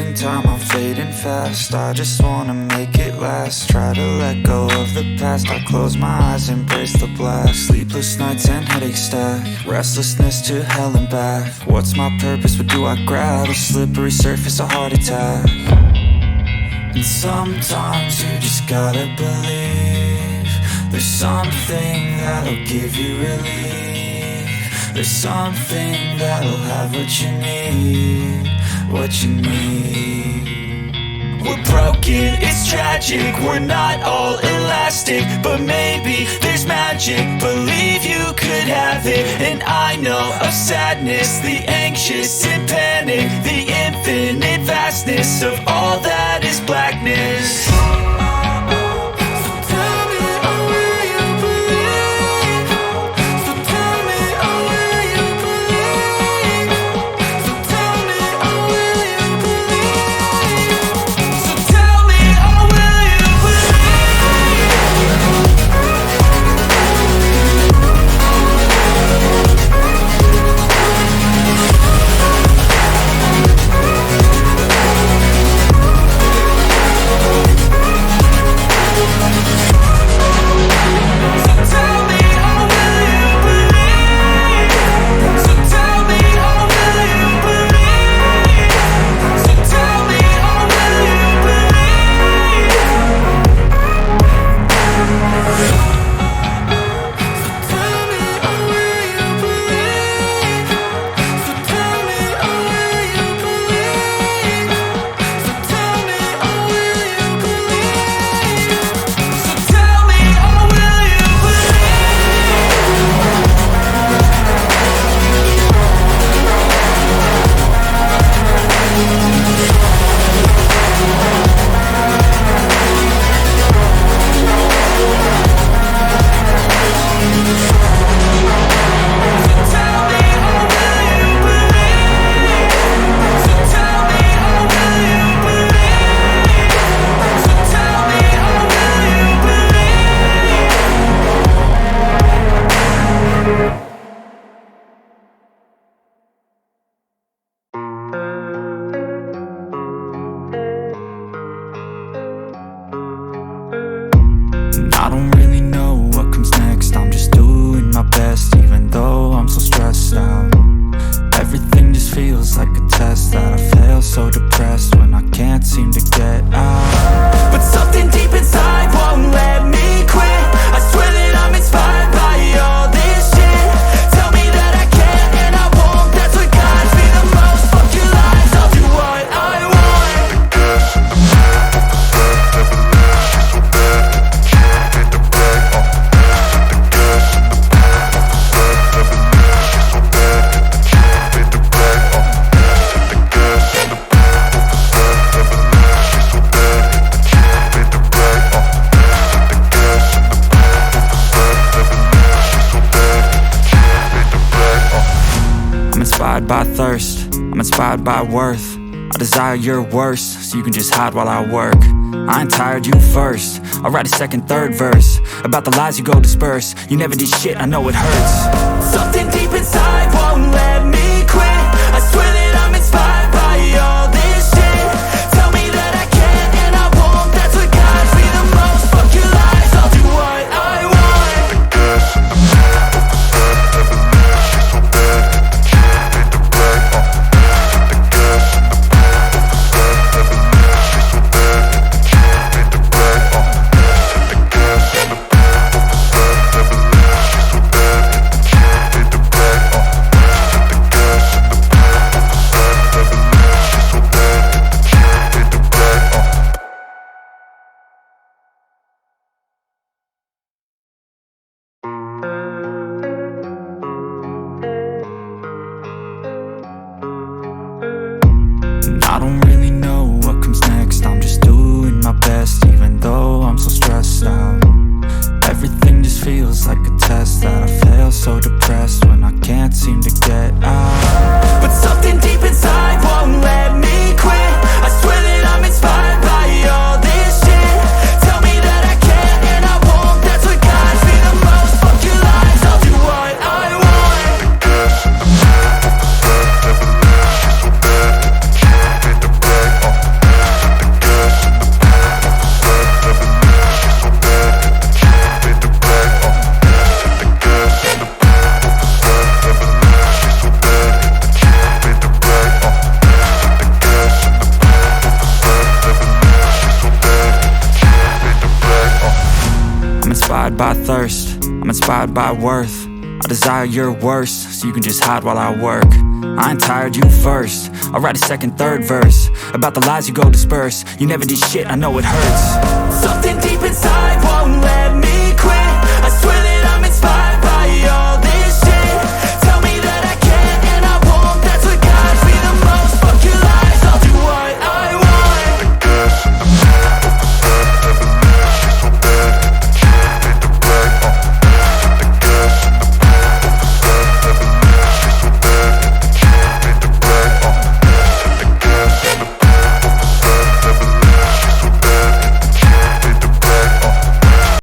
losing time, I'm fading fast. I just wanna make it last. Try to let go of the past. I close my eyes, embrace the blast. Sleepless nights and headaches stack. Restlessness to hell and back. What's my purpose? What do I grab? A slippery surface, a heart attack. And sometimes you just gotta believe there's something that'll give you relief. There's something that'll have what you need, what you need. We're broken, it's tragic, we're not all elastic, but maybe there's magic. Believe you could have it, and I know of sadness, the anxious and panic, the infinite vastness of all that is blackness. I don't really know what comes next. I'm just doing my best, even though I'm so stressed out. Everything just feels like a test that I fail, so depressed when I can't seem to get out. But something deep inside won't let me quit. I swear that I'm inspired by all this shit. Tell me that I can and I won't. That's what guides me the most. Fuck your lies, I'll do what I want. I'm inspired by thirst, I'm inspired by worth. I desire your worst, so you can just hide while I work. I ain't tired, you first. I'll write a second, third verse about the lies you go disperse. You never did shit, I know it hurts. Something deep inside won't let me quit. I swear that I'm inspired by all this shit. Tell me that I can and I won't. That's what guides me the most. Fuck your lies, I'll do what I want. inspired by thirst, I'm inspired by worth. I desire your worst, so you can just hide while I work. I ain't tired, you first. I'll write a second, third verse about the lies you go disperse. You never did shit, I know it hurts. Something